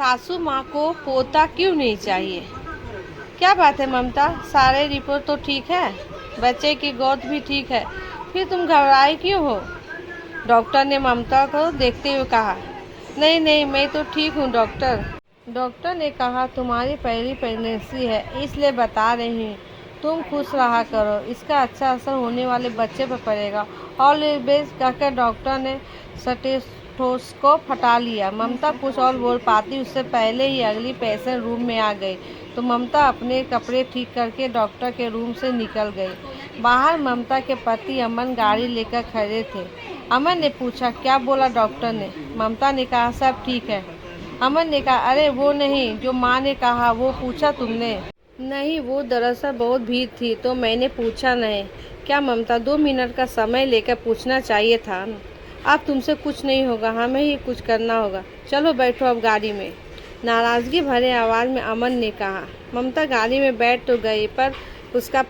सासू माँ को पोता क्यों नहीं चाहिए? क्या बात है ममता, सारे रिपोर्ट तो ठीक है, बच्चे की ग्रोथ भी ठीक है, फिर तुम घबराई क्यों हो? डॉक्टर ने ममता को देखते हुए कहा। नहीं नहीं, मैं तो ठीक हूँ डॉक्टर। डॉक्टर ने कहा तुम्हारी पहली प्रेगनेंसी है, इसलिए बता रही हूँ। तुम खुश रहा करो, इसका अच्छा असर होने वाले बच्चे पर पड़ेगा। ऑल इज बेस्ट कहकर डॉक्टर ने स्टेथोस्कोप हटा लिया। ममता कुछ और बोल पाती उससे पहले ही अगली पेशेंट रूम में आ गई तो ममता अपने कपड़े ठीक करके डॉक्टर के रूम से निकल गई। बाहर ममता के पति अमन गाड़ी लेकर खड़े थे। अमन ने पूछा, क्या बोला डॉक्टर ने? ममता ने कहा, सब ठीक है। अमन ने कहा, अरे वो नहीं, जो माँ ने कहा वो पूछा तुमने? नहीं, वो दरअसल बहुत भीड़ थी तो मैंने पूछा नहीं। क्या ममता, 2 मिनट का समय लेकर पूछना चाहिए था। अब तुमसे कुछ नहीं होगा, हमें ही कुछ करना होगा। चलो बैठो अब गाड़ी में। नाराज़गी भरे आवाज़ में अमन ने कहा। ममता गाड़ी में बैठ तो गई पर उसका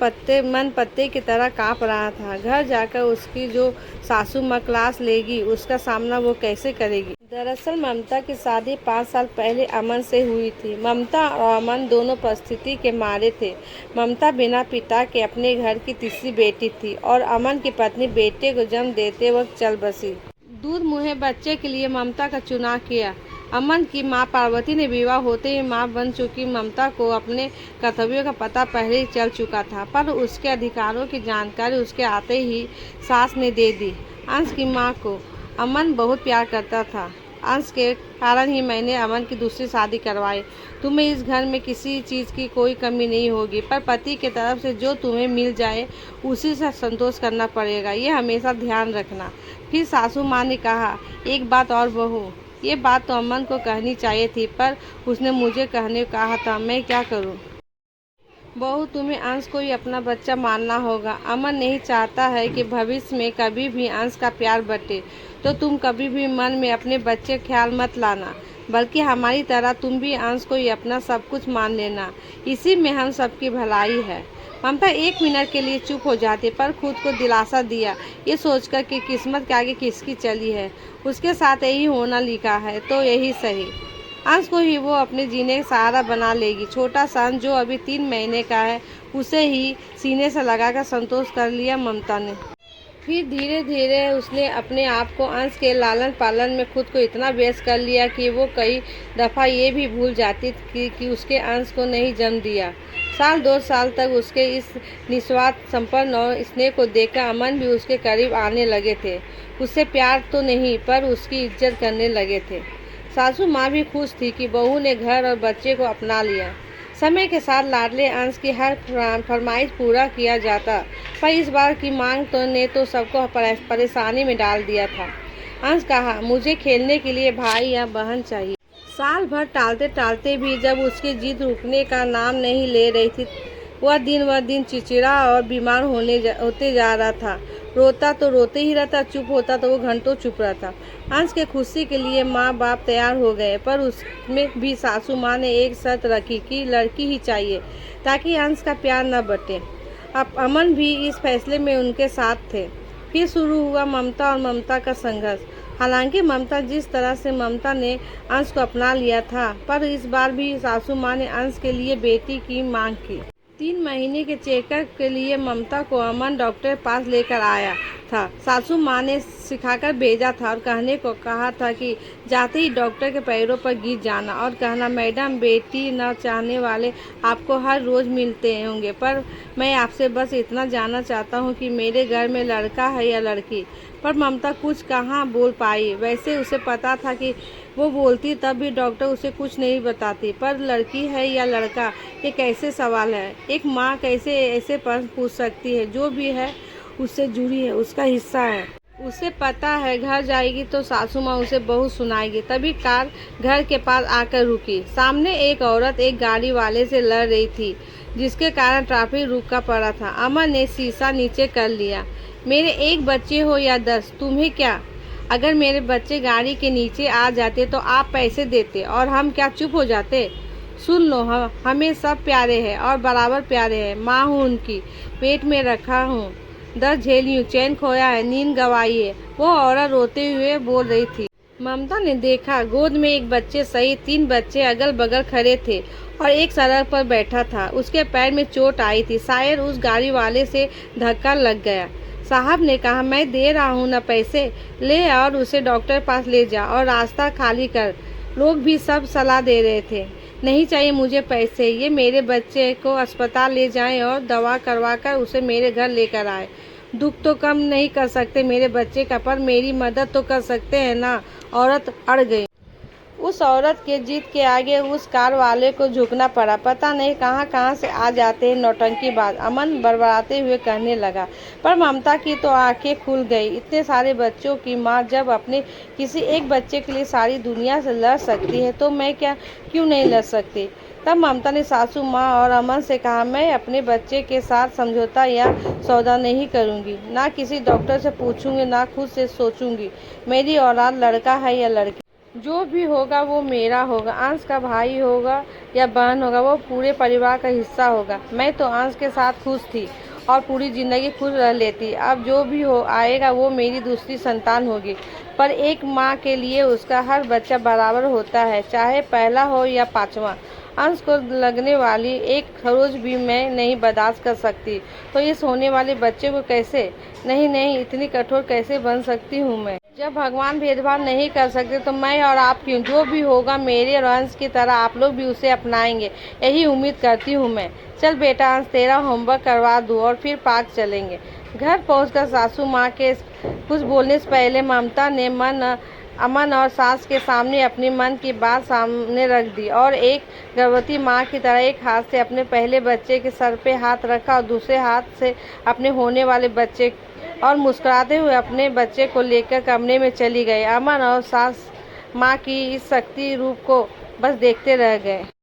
मन पत्ते की तरह काँप रहा था। घर जाकर उसकी जो सासू माँ क्लास लेगी, उसका सामना वो कैसे करेगी? दरअसल ममता की शादी 5 साल पहले अमन से हुई थी। ममता और अमन दोनों परिस्थिति के मारे थे। ममता बिना पिता के अपने घर की तीसरी बेटी थी और अमन की पत्नी बेटे को जन्म देते वक्त चल बसी। दूध मुहे बच्चे के लिए ममता का चुनाव किया। अमन की मां पार्वती ने विवाह होते ही मां बन चुकी ममता को अपने कर्तव्यों का पता पहले ही चल चुका था, पर उसके अधिकारों की जानकारी उसके आते ही सास ने दे दी। अंश की मां को अमन बहुत प्यार करता था। अंश के कारण ही मैंने अमन की दूसरी शादी करवाई। तुम्हें इस घर में किसी चीज़ की कोई कमी नहीं होगी, पर पति के तरफ से जो तुम्हें मिल जाए उसी से संतोष करना पड़ेगा, ये हमेशा ध्यान रखना। फिर सासू माँ ने कहा, एक बात और बहू, ये बात तो अमन को कहनी चाहिए थी पर उसने मुझे कहने को कहा था, मैं क्या करूं? बहू, तुम्हें अंश को ही अपना बच्चा मानना होगा। अमन नहीं चाहता है कि भविष्य में कभी भी अंश का प्यार बटे, तो तुम कभी भी मन में अपने बच्चे ख्याल मत लाना, बल्कि हमारी तरह तुम भी अंश को ही अपना सब कुछ मान लेना। इसी में हम सबकी भलाई है। ममता 1 मिनट के लिए चुप हो जाती पर खुद को दिलासा दिया, ये सोचकर कि किस्मत के आगे किसकी चली है, उसके साथ यही होना लिखा है तो यही सही। अंश को ही वो अपने जीने का सहारा बना लेगी। छोटा सा अंश जो अभी 3 महीने का है, उसे ही सीने से लगाकर संतोष कर लिया ममता ने। फिर धीरे धीरे उसने अपने आप को अंश के लालन पालन में खुद को इतना व्यस्त कर लिया कि वो कई दफ़ा ये भी भूल जाती थी कि उसके अंश को नहीं जन्म दिया। 1-2 साल तक उसके इस निस्वार्थ संपन्न और स्नेह को देखकर अमन भी उसके करीब आने लगे थे। उससे प्यार तो नहीं पर उसकी इज्जत करने लगे थे। सासू माँ भी खुश थी कि बहू ने घर और बच्चे को अपना लिया। समय के साथ लाडले अंश की हर फरमाइश पूरा किया जाता, पर इस बार की मांग ने तो सबको परेशानी में डाल दिया था। अंश कहा, मुझे खेलने के लिए भाई या बहन चाहिए। साल भर टालते टालते भी जब उसकी जिद रुकने का नाम नहीं ले रही थी, वह दिन चिड़चिड़ा और बीमार होते जा रहा था। रोता तो रोते ही रहता, चुप होता तो वो घंटों चुप रहता। अंश के खुशी के लिए माँ बाप तैयार हो गए, पर उसमें भी सासू माँ ने एक शर्त रखी कि लड़की ही चाहिए ताकि अंश का प्यार न बटे। अब अमन भी इस फैसले में उनके साथ थे। फिर शुरू हुआ ममता और ममता का संघर्ष। हालांकि ममता जिस तरह से ममता ने अंश को अपना लिया था, पर इस बार भी सासू माँ ने अंश के लिए बेटी की मांग की। 3 महीने के चेकअप के लिए ममता को अमन डॉक्टर के पास लेकर आया था। सासू माँ ने सिखाकर भेजा था और कहने को कहा था कि जाते ही डॉक्टर के पैरों पर गिर जाना और कहना, मैडम, बेटी न चाहने वाले आपको हर रोज़ मिलते होंगे, पर मैं आपसे बस इतना जानना चाहता हूँ कि मेरे घर में लड़का है या लड़की। पर ममता कुछ कहाँ बोल पाई। वैसे उसे पता था कि वो बोलती तब भी डॉक्टर उसे कुछ नहीं बताती, पर लड़की है या लड़का, ये कैसे सवाल है? एक माँ कैसे ऐसे प्रश्न पूछ सकती है? जो भी है उससे जुड़ी है, उसका हिस्सा है। उसे पता है घर जाएगी तो सासू माँ उसे बहुत सुनाएगी। तभी कार घर के पास आकर रुकी। सामने एक औरत एक गाड़ी वाले से लड़ रही थी, जिसके कारण ट्रैफिक रुका पड़ा था। अमन ने शीशा नीचे कर लिया। मेरे 1 बच्चे हो या 10, तुम्हें क्या? अगर मेरे बच्चे गाड़ी के नीचे आ जाते तो आप पैसे देते और हम क्या चुप हो जाते? सुन लो, हमें सब प्यारे हैं और बराबर प्यारे हैं। माँ हूँ उनकी, पेट में रखा हूँ, दर्द झेली हूँ, चैन खोया है, नींद गंवाई है, वो औरत रोते हुए बोल रही थी। ममता ने देखा गोद में एक बच्चे सहित 3 बच्चे अगल बगल खड़े थे और एक सड़क पर बैठा था। उसके पैर में चोट आई थी, शायद उस गाड़ी वाले से धक्का लग गया। साहब ने कहा, मैं दे रहा हूँ ना पैसे, ले और उसे डॉक्टर पास ले जा और रास्ता खाली कर। लोग भी सब सलाह दे रहे थे, नहीं चाहिए मुझे पैसे, ये मेरे बच्चे को अस्पताल ले जाएं और दवा करवा कर उसे मेरे घर लेकर आए। दुख तो कम नहीं कर सकते मेरे बच्चे का, पर मेरी मदद तो कर सकते हैं ना। औरत अड़ गई। उस औरत के जिद के आगे उस कार वाले को झुकना पड़ा। पता नहीं कहाँ कहाँ से आ जाते हैं नौटंकीबाज, अमन बड़बड़ाते हुए कहने लगा। पर ममता की तो आंखें खुल गई। इतने सारे बच्चों की माँ जब अपने किसी एक बच्चे के लिए सारी दुनिया से लड़ सकती है तो मैं क्यों नहीं लड़ सकती। तब ममता ने सासू माँ और अमन से कहा, मैं अपने बच्चे के साथ समझौता या सौदा नहीं करूँगी, ना किसी डॉक्टर से पूछूंगी, ना खुद से सोचूंगी मेरी औलाद लड़का है या लड़की। जो भी होगा वो मेरा होगा। अंश का भाई होगा या बहन होगा, वो पूरे परिवार का हिस्सा होगा। मैं तो अंश के साथ खुश थी और पूरी ज़िंदगी खुश रह लेती। अब जो भी हो आएगा वो मेरी दूसरी संतान होगी। पर एक माँ के लिए उसका हर बच्चा बराबर होता है, चाहे पहला हो या 5वां। अंश को लगने वाली एक खरोच भी मैं नहीं बर्दाश्त कर सकती, तो इस होने वाले बच्चे को कैसे? नहीं, इतनी कठोर कैसे बन सकती हूँ मैं? जब भगवान भेदभाव नहीं कर सकते तो मैं और आप क्यों? जो भी होगा मेरे और अंश की तरह आप लोग भी उसे अपनाएंगे, यही उम्मीद करती हूँ मैं। चल बेटा अंश, तेरा होमवर्क करवा दूँ और फिर पार्क चलेंगे। घर पहुंचकर सासू माँ के कुछ बोलने से पहले ममता ने अमन और सास के सामने अपनी मन की बात सामने रख दी और एक गर्भवती माँ की तरह एक हाथ से अपने पहले बच्चे के सर पे हाथ रखा और दूसरे हाथ से अपने होने वाले बच्चे, और मुस्कुराते हुए अपने बच्चे को लेकर कमरे में चली गई। अमन और सास माँ की इस शक्ति रूप को बस देखते रह गए।